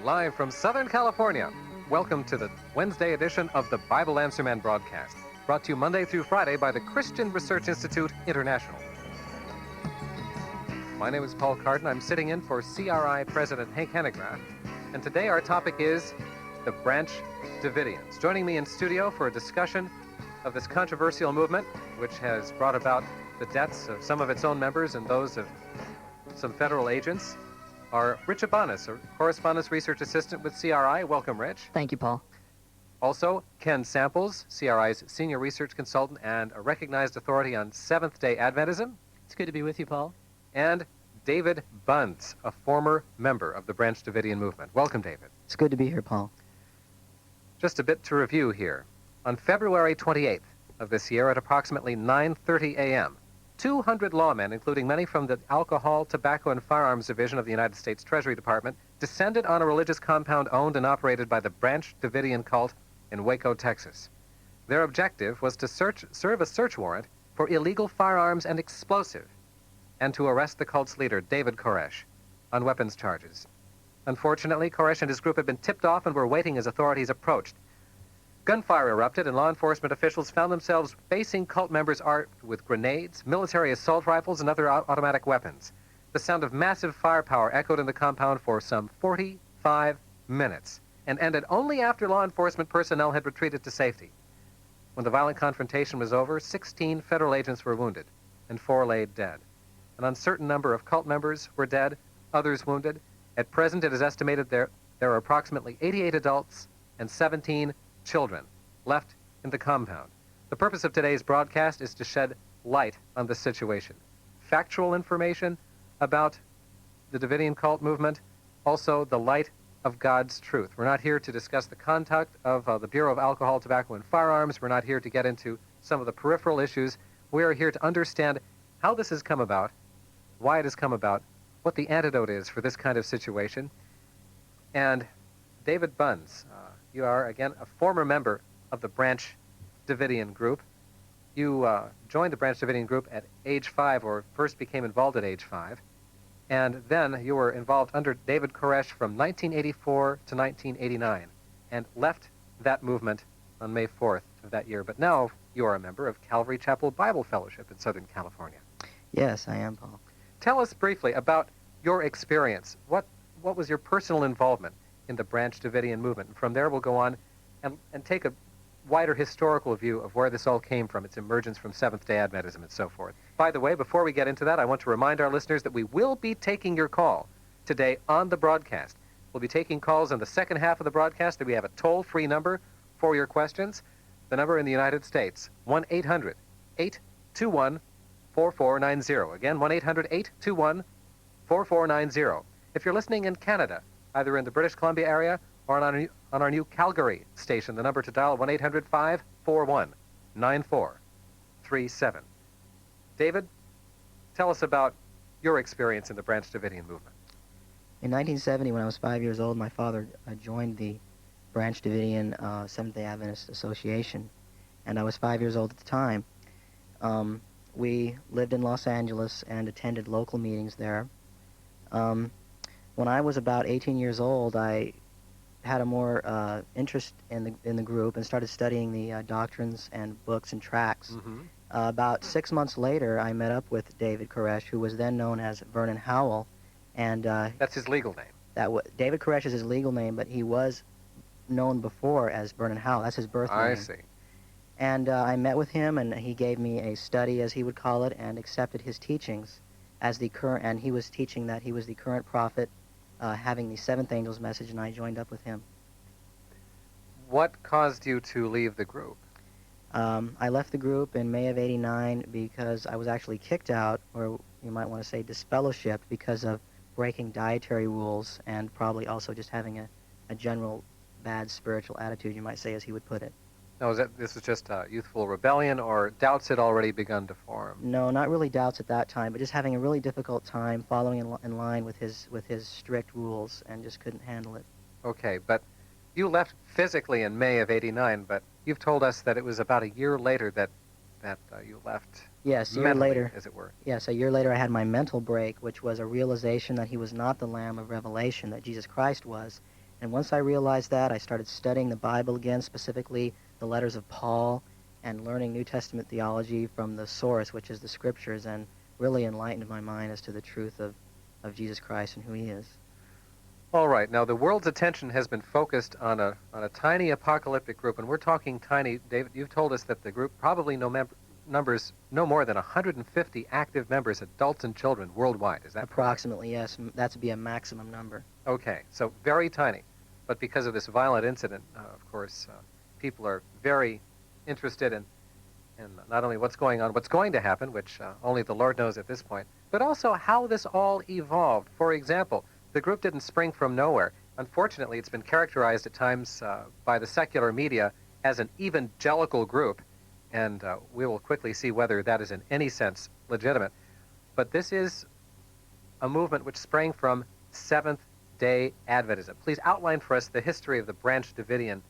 live from Southern California. Welcome to the Wednesday edition of the Bible Answer Man broadcast, brought to you Monday through Friday by the Christian Research Institute International. My name is Paul Carden. I'm sitting in for CRI President Hank Hanegraaff, and today our topic is the Branch Davidians. Joining me in studio for a discussion of this controversial movement, which has brought about the deaths of some of its own members and those of some federal agents, are Rich Abanis, a correspondence research assistant with CRI. Welcome, Rich. Thank you, Paul. Also, Ken Samples, CRI's senior research consultant and a recognized authority on Seventh-day Adventism. It's good to be with you, Paul. And David Bunds, a former member of the Branch Davidian movement. Welcome, David. It's good to be here, Paul. Just a bit to review here. On February 28th of this year at approximately 9:30 a.m., 200 lawmen, including many from the Alcohol, Tobacco, and Firearms Division of the United States Treasury Department, descended on a religious compound owned and operated by the Branch Davidian cult in Waco, Texas. Their objective was to serve a search warrant for illegal firearms and explosive, and to arrest the cult's leader, David Koresh, on weapons charges. Unfortunately, Koresh and his group had been tipped off and were waiting as authorities approached. Gunfire erupted, and law enforcement officials found themselves facing cult members armed with grenades, military assault rifles, and other automatic weapons. The sound of massive firepower echoed in the compound for some 45 minutes and ended only after law enforcement personnel had retreated to safety. When the violent confrontation was over, 16 federal agents were wounded and 4 lay dead. An uncertain number of cult members were dead, others wounded. At present, it is estimated there are approximately 88 adults and 17 children left in the compound. The purpose of today's broadcast is to shed light on this situation. Factual information about the Davidian cult movement, also the light of God's truth. We're not here to discuss the conduct of the Bureau of Alcohol, Tobacco, and Firearms. We're not here to get into some of the peripheral issues. We are here to understand how this has come about, why it has come about, what the antidote is for this kind of situation. And David Bunds, you are, again, a former member of the Branch Davidian group. You joined the Branch Davidian group at age 5, or first became involved at age 5. And then you were involved under David Koresh from 1984 to 1989 and left that movement on May 4th of that year. But now you are a member of Calvary Chapel Bible Fellowship in Southern California. Yes, I am, Paul. Tell us briefly about your experience. What was your personal involvement in the Branch Davidian movement? And from there we'll go on and take a wider historical view of where this all came from, its emergence from Seventh-day Adventism and so forth. By the way, before we get into that, I want to remind our listeners that we will be taking your call today on the broadcast. We'll be taking calls in the second half of the broadcast, and we have a toll-free number for your questions. The number in the United States, 1-800-821-4490. Again, 1-800-821-4490. If you're listening in Canada, either in the British Columbia area or on our new Calgary station, the number to dial, 1-800-541-9437. David, tell us about your experience in the Branch Davidian movement. In 1970, when I was 5 years old, my father joined the Branch Davidian Seventh-day Adventist Association, and I was 5 years old at the time. We lived in Los Angeles and attended local meetings there. When I was about 18 years old, I had a more interest in the group and started studying the doctrines and books and tracts. Mm-hmm. About 6 months later, I met up with David Koresh, who was then known as Vernon Howell, and that's his legal name. David Koresh is his legal name, but he was known before as Vernon Howell. That's his birth name. I see. And I met with him, and he gave me a study, as he would call it, and accepted his teachings as the current. And he was teaching that he was the current prophet, having the seventh angel's message, and I joined up with him. What caused you to leave the group? I left the group in May of '89 because I was actually kicked out, or you might want to say disfellowshipped, because of breaking dietary rules and probably also just having a general bad spiritual attitude, you might say, as he would put it. Now, this was just youthful rebellion, or doubts had already begun to form? No, not really doubts at that time, but just having a really difficult time following in line with his strict rules, and just couldn't handle it. Okay, but you left physically in May of '89, but you've told us that it was about a year later that you left. Yes, a year mentally, later. as it were. Yes, a year later I had my mental break, which was a realization that he was not the Lamb of Revelation, that Jesus Christ was, And once I realized that, I started studying the Bible again, specifically the letters of Paul, and learning New Testament theology from the source, which is the Scriptures, and really enlightened my mind as to the truth of Jesus Christ and who he is. All right. Now, the world's attention has been focused on a tiny apocalyptic group, and we're talking tiny. David, you've told us that the group probably numbers no more than 150 active members, adults and children, worldwide. Is that Approximately, correct? Yes. That's to be a maximum number. Okay, so very tiny. But because of this violent incident, of course, people are very interested in not only what's going on, what's going to happen, which only the Lord knows at this point, but also how this all evolved. For example, the group didn't spring from nowhere. Unfortunately, it's been characterized at times by the secular media as an evangelical group, and we will quickly see whether that is in any sense legitimate. But this is a movement which sprang from Seventh-day Adventism. Please outline for us the history of the Branch Davidian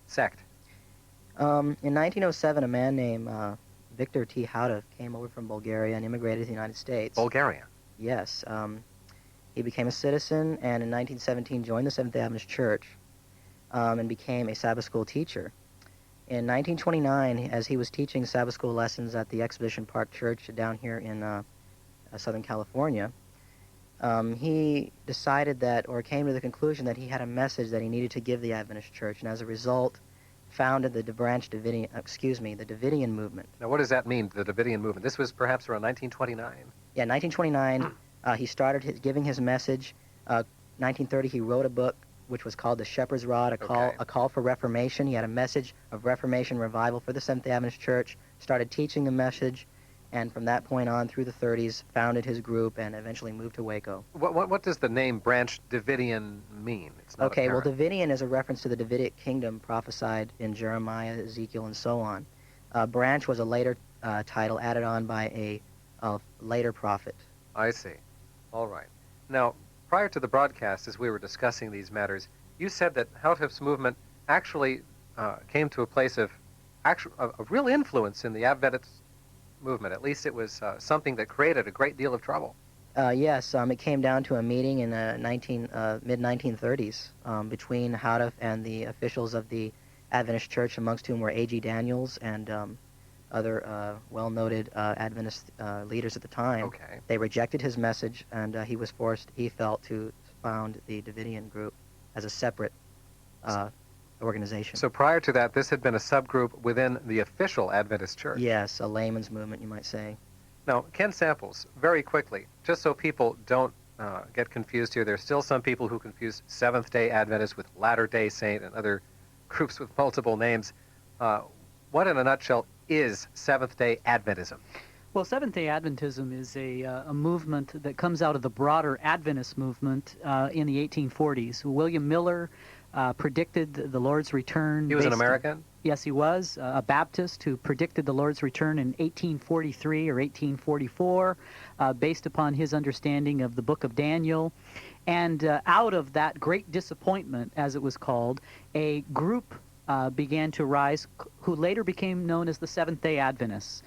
sect. In 1907, a man named Victor T. Houteff came over from Bulgaria and immigrated to the United States. Bulgaria? Yes. He became a citizen, and in 1917 joined the Seventh-day Adventist Church and became a Sabbath school teacher. In 1929, as he was teaching Sabbath school lessons at the Exhibition Park Church down here in Southern California, he decided that, or came to the conclusion that he had a message that he needed to give the Adventist Church, and as a result, founded the the Davidian movement. Now, what does that mean, the Davidian movement? This was perhaps around 1929. Yeah, 1929, he started giving his message. 1930, he wrote a book which was called The Shepherd's Rod, a call for Reformation. He had a message of Reformation revival for the Seventh-day Adventist Church, started teaching the message, and from that point on through the 30s, founded his group and eventually moved to Waco. What does the name Branch Davidian mean? It's not okay, apparent. Well, Davidian is a reference to the Davidic kingdom prophesied in Jeremiah, Ezekiel, and so on. Branch was a later title added on by a later prophet. I see. All right. Now, prior to the broadcast, as we were discussing these matters, you said that Houteff's movement actually came to a place of real influence in the Adventist movement. At least it was something that created a great deal of trouble. Yes, it came down to a meeting in mid-1930s between Houteff and the officials of the Adventist Church, amongst whom were A.G. Daniels and other well-noted Adventist leaders at the time. Okay. They rejected his message, and he was forced, he felt, to found the Davidian group as a separate organization. So prior to that, this had been a subgroup within the official Adventist Church. Yes, a layman's movement, you might say. Now, Ken Samples, very quickly, just so people don't get confused here, there's still some people who confuse Seventh-day Adventist with Latter-day Saint and other groups with multiple names. What, in a nutshell, is Seventh-day Adventism? Well, Seventh-day Adventism is a movement that comes out of the broader Adventist movement in the 1840s. William Miller predicted the Lord's return. He was an American? Yes, he was, a Baptist who predicted the Lord's return in 1843 or 1844 based upon his understanding of the book of Daniel. And out of that great disappointment, as it was called, a group began to rise who later became known as the Seventh-day Adventists.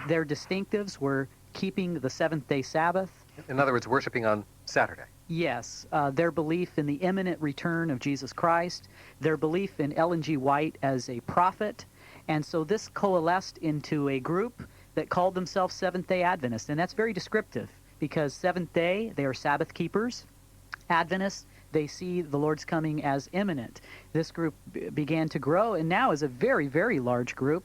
Their distinctives were keeping the seventh-day Sabbath. In other words, worshiping on Saturday. Yes, their belief in the imminent return of Jesus Christ, their belief in Ellen G. White as a prophet, and so this coalesced into a group that called themselves Seventh-day Adventists, and that's very descriptive because Seventh Day, they are Sabbath keepers. Adventists, they see the Lord's coming as imminent. This group began to grow and now is a very, very large group,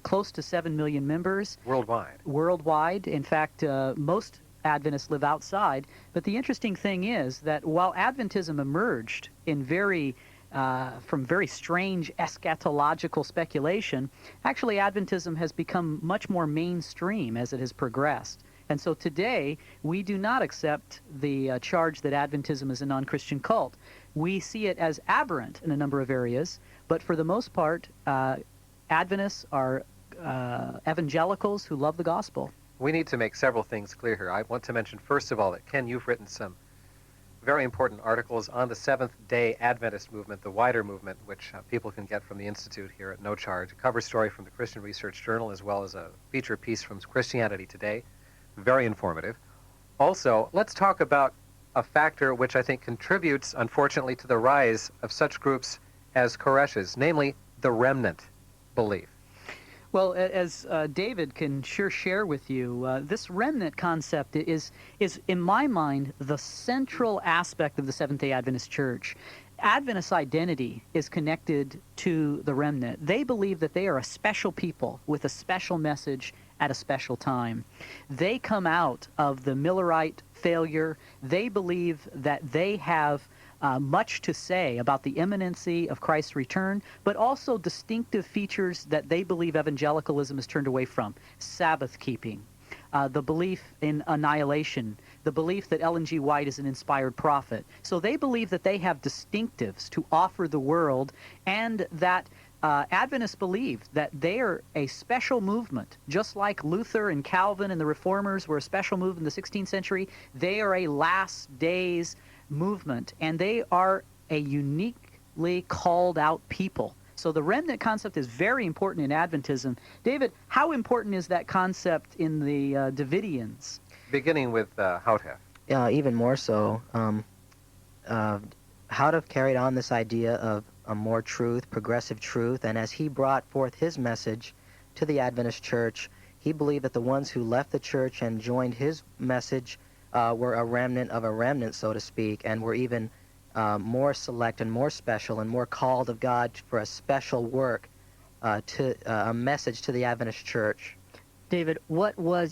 close to 7 million members. Worldwide. Worldwide. In fact, most Adventists live outside. But the interesting thing is that while Adventism emerged in from very strange eschatological speculation, actually Adventism has become much more mainstream as it has progressed. And so today, we do not accept the charge that Adventism is a non-Christian cult. We see it as aberrant in a number of areas, but for the most part, Adventists are evangelicals who love the gospel. We need to make several things clear here. I want to mention, first of all, that, Ken, you've written some very important articles on the Seventh-day Adventist movement, the wider movement, which people can get from the Institute here at no charge. A cover story from the Christian Research Journal, as well as a feature piece from Christianity Today. Very informative. Also, let's talk about a factor which I think contributes, unfortunately, to the rise of such groups as Koresh's, namely the remnant belief. Well, as David can sure share with you, this remnant concept is, in my mind, the central aspect of the Seventh-day Adventist Church. Adventist identity is connected to the remnant. They believe that they are a special people with a special message at a special time. They come out of the Millerite failure. They believe that they have much to say about the imminency of Christ's return, but also distinctive features that they believe evangelicalism has turned away from. Sabbath keeping, the belief in annihilation, the belief that Ellen G. White is an inspired prophet. So they believe that they have distinctives to offer the world, and that Adventists believe that they are a special movement. Just like Luther and Calvin and the Reformers were a special movement in the 16th century, they are a last days movement, and they are a uniquely called out people. So the remnant concept is very important in Adventism. David, how important is that concept in the Davidians? Beginning with Houtef. Even more so. Houtef carried on this idea of a more truth, progressive truth, and as he brought forth his message to the Adventist church, he believed that the ones who left the church and joined his message were a remnant of a remnant, so to speak, and were even more select and more special and more called of God for a special work, to a message to the Adventist church. David,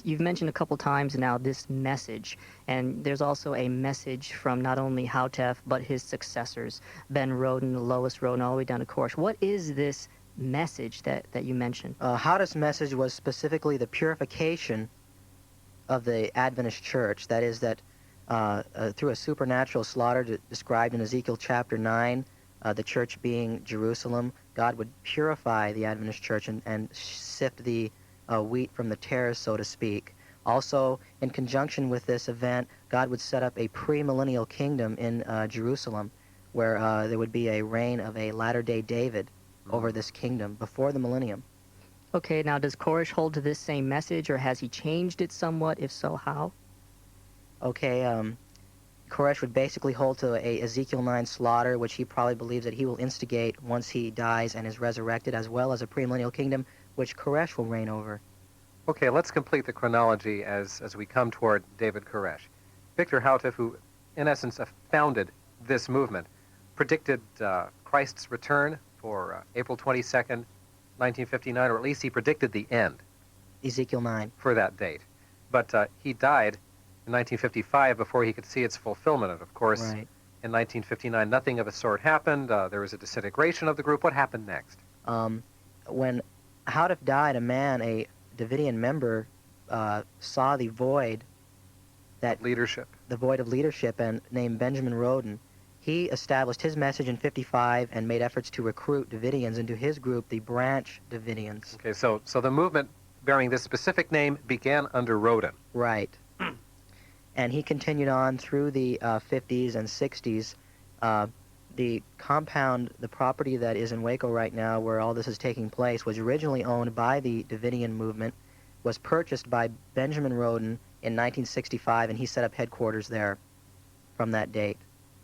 you've mentioned a couple times now this message, and there's also a message from not only Houtef, but his successors, Ben Roden, Lois Roden, all the way down to Koresh. What is this message that you mentioned? Houtef's message was specifically the purification of the Adventist church. That is, that through a supernatural slaughter described in Ezekiel chapter 9, the church being Jerusalem, God would purify the Adventist church and sift the wheat from the tares, so to speak. Also, in conjunction with this event, God would set up a premillennial kingdom in Jerusalem, where there would be a reign of a latter-day David over this kingdom before the millennium. Okay, now does Koresh hold to this same message, or has he changed it somewhat? If so, how? Okay, Koresh would basically hold to a Ezekiel 9 slaughter, which he probably believes that he will instigate once he dies and is resurrected, as well as a premillennial kingdom, which Koresh will reign over. Okay, let's complete the chronology as we come toward David Koresh. Victor Houtef, who in essence founded this movement, predicted Christ's return for April 22nd, 1959, or at least he predicted the end. Ezekiel 9. For that date. But he died in 1955 before he could see its fulfillment. And of course, Right. in 1959, nothing of the sort happened. There was a disintegration of the group. What happened next? When Houtef died, a Davidian member, saw the void Leadership. the void of leadership, and named Benjamin Roden. He established his message in 55 and made efforts to recruit Davidians into his group, the Branch Davidians. Okay, so the movement bearing this specific name began under Roden. Right. And he continued on through the 50s and 60s. The compound, the property that is in Waco right now, where all this is taking place, was originally owned by the Davidian movement, was purchased by Benjamin Roden in 1965, and he set up headquarters there from that date.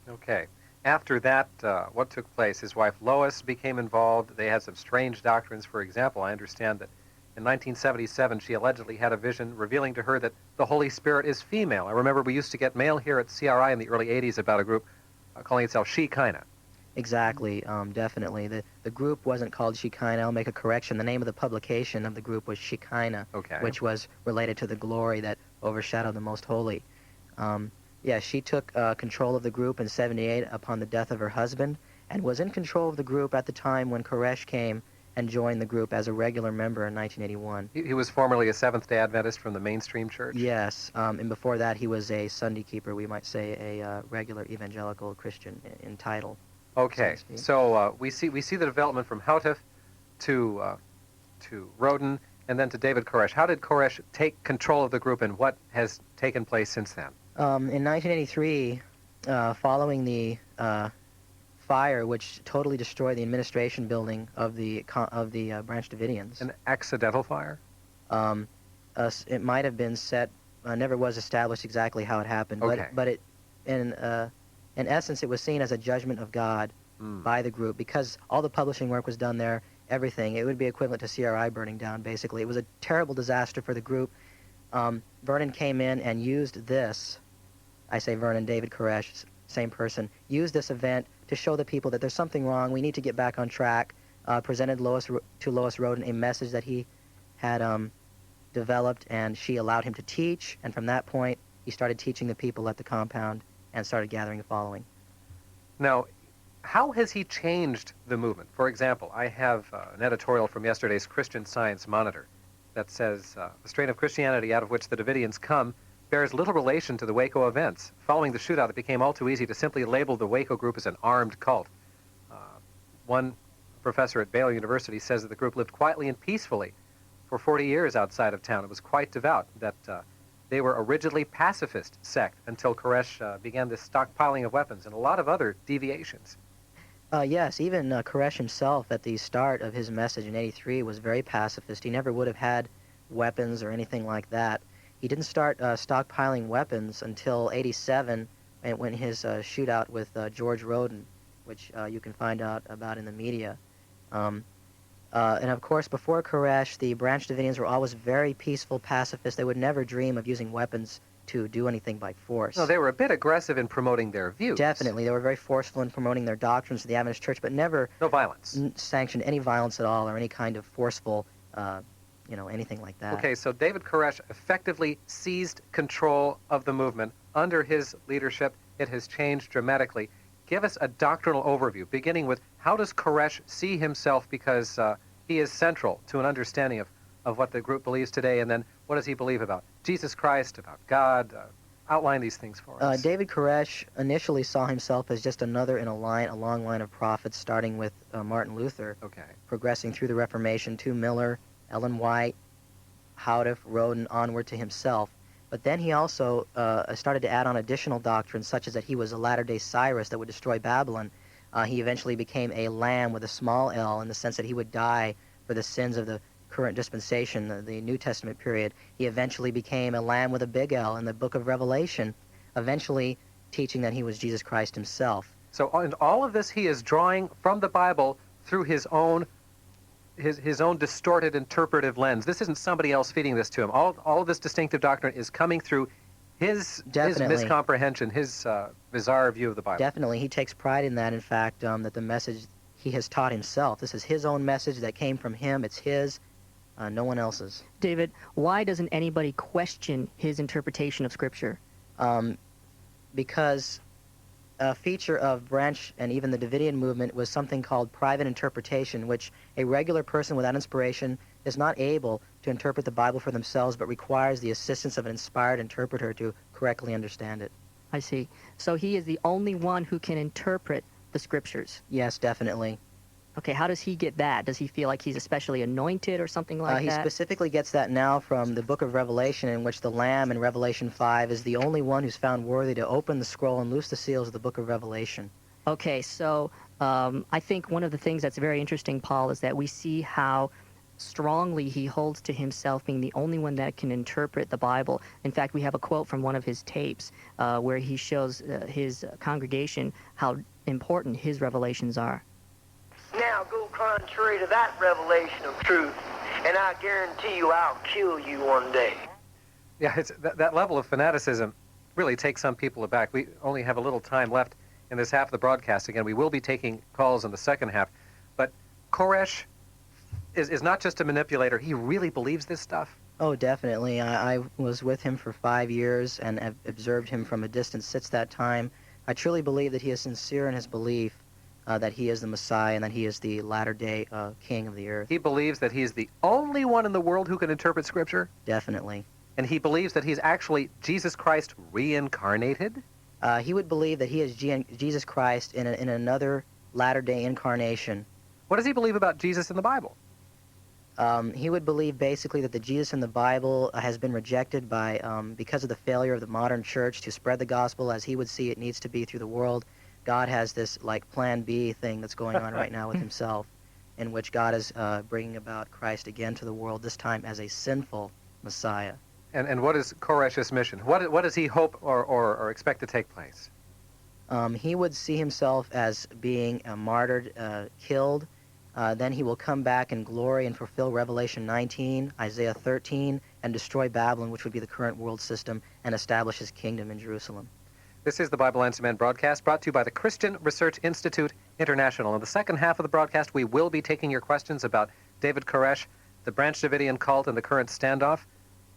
Okay. After that, what took place? His wife Lois became involved. They had some strange doctrines. For example, I understand that in 1977 she allegedly had a vision revealing to her that the Holy Spirit is female. I remember we used to get mail here at CRI in the early 80s about a group calling itself Shekinah. Exactly, definitely. The group wasn't called Shekinah. I'll make a correction. The name of the publication of the group was Shekinah, Okay. which was related to the glory that overshadowed the Most Holy. Yeah, she took control of the group in 78 upon the death of her husband, and was in control of the group at the time when Koresh came and joined the group as a regular member in 1981. He was formerly a Seventh-day Adventist from the mainstream church? Yes, and before that he was a Sunday keeper, we might say a regular evangelical Christian in title. Okay, so we see the development from Houtef to Roden and then to David Koresh. How did Koresh take control of the group, and what has taken place since then? In 1983, following the fire which totally destroyed the administration building of the Branch Davidians, An accidental fire? it might have been set. Never was established exactly how it happened, Okay. but in essence, it was seen as a judgment of God by the group because all the publishing work was done there, everything. It would be equivalent to CRI burning down, basically. It was a terrible disaster for the group. Vernon came in and used this. I say Vernon, David Koresh, same person, used this event to show the people that there's something wrong. We need to get back on track. Presented to Lois Roden a message that he had developed, and she allowed him to teach. And from that point, he started teaching the people at the compound and started gathering a following. Now, how has he changed the movement? For example, I have an editorial from yesterday's Christian Science Monitor that says the strain of Christianity out of which the Davidians come bears little relation to the Waco events. Following the shootout, it became all too easy to simply label the Waco group as an armed cult. One professor at Baylor University says that the group lived quietly and peacefully for 40 years outside of town. It was quite devout, that they were a rigidly pacifist sect until Koresh began this stockpiling of weapons and a lot of other deviations. Yes, even Koresh himself at the start of his message in '83 was very pacifist. He never would have had weapons or anything like that. He didn't start stockpiling weapons until '87 when his shootout with George Roden, which you can find out about in the media. And of course, before Koresh, the Branch Davidians were always very peaceful pacifists. They would never dream of using weapons to do anything by force. No, they were a bit aggressive in promoting their views. Definitely. They were very forceful in promoting their doctrines to the Adventist Church, but never No violence. sanctioned any violence at all or any kind of forceful, anything like that. Okay, so David Koresh effectively seized control of the movement. Under his leadership, it has changed dramatically. Give us a doctrinal overview, beginning with how does Koresh see himself, because he is central to an understanding of what the group believes today, and then what does he believe about Jesus Christ, about God? Outline these things for us. David Koresh initially saw himself as just another in a long line of prophets, starting with Martin Luther, progressing through the Reformation to Miller, Ellen White, Houteff, Roden, onward to himself. But then he also started to add on additional doctrines, such as that he was a latter-day Cyrus that would destroy Babylon. He eventually became a lamb with a small l, in the sense that he would die for the sins of the current dispensation, the New Testament period. He eventually became a lamb with a big L in the book of Revelation, eventually teaching that he was Jesus Christ himself. So in all of this, he is drawing from the Bible through his own distorted interpretive lens. This isn't somebody else feeding this to him. All of this distinctive doctrine is coming through his miscomprehension, his bizarre view of the Bible. Definitely. He takes pride in that, in fact, that the message he has taught himself. This is his own message that came from him. It's his, no one else's. David, why doesn't anybody question his interpretation of Scripture? Because a feature of Branch and even the Davidian movement was something called private interpretation, which a regular person without inspiration is not able to interpret the Bible for themselves, but requires the assistance of an inspired interpreter to correctly understand it. I see. So he is the only one who can interpret the Scriptures. Yes, definitely. Okay, how does he get that? Does he feel like he's especially anointed or something like He that? specifically gets that now from the book of Revelation, in which the Lamb in Revelation 5 is the only one who's found worthy to open the scroll and loose the seals of the book of Revelation. Okay, so I think one of the things that's very interesting, Paul, is that we see how strongly he holds to himself being the only one that can interpret the Bible. In fact, we have a quote from one of his tapes where he shows his congregation how important his revelations are. Now go contrary to that revelation of truth, and I guarantee you I'll kill you one day. Yeah, it's that level of fanaticism really takes some people aback. We only have a little time left in this half of the broadcast. Again, we will be taking calls in the second half. But Koresh is not just a manipulator. He really believes this stuff. Oh, definitely. I was with him for 5 years and have observed him from a distance since that time. I truly believe that he is sincere in his belief that he is the Messiah and that he is the latter-day king of the earth. He believes that he is the only one in the world who can interpret Scripture? Definitely. And he believes that he's actually Jesus Christ reincarnated? He would believe that he is Jesus Christ in another latter-day incarnation. What does he believe about Jesus in the Bible? He would believe basically that the Jesus in the Bible has been rejected by because of the failure of the modern church to spread the gospel as he would see it needs to be through the world. God has this like Plan B thing that's going on right now with himself, in which God is bringing about Christ again to the world, this time as a sinful Messiah. And what is Koresh's mission? What does he hope or expect to take place? He would see himself as being martyred, killed. Then he will come back in glory and fulfill Revelation 19, Isaiah 13, and destroy Babylon, which would be the current world system, and establish his kingdom in Jerusalem. This is the Bible Answer Man broadcast, brought to you by the Christian Research Institute International. In the second half of the broadcast, we will be taking your questions about David Koresh, the Branch Davidian cult, and the current standoff,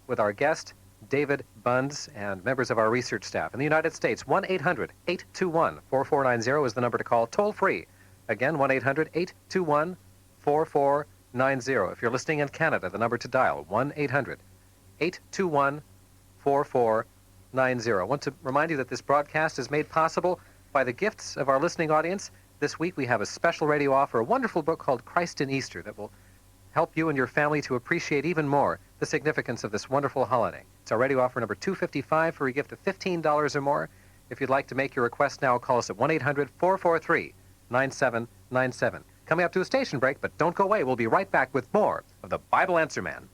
with our guest, David Bunds, and members of our research staff. In the United States, 1-800-821-4490 is the number to call, toll-free. Again, 1-800-821-4490. If you're listening in Canada, the number to dial, 1-800-821-4490. I want to remind you that this broadcast is made possible by the gifts of our listening audience. This week we have a special radio offer, a wonderful book called Christ in Easter that will help you and your family to appreciate even more the significance of this wonderful holiday. It's our radio offer number 255 for a gift of $15 or more. If you'd like to make your request now, call us at 1-800-443-9797. Coming up to a station break, but don't go away. We'll be right back with more of the Bible Answer Man.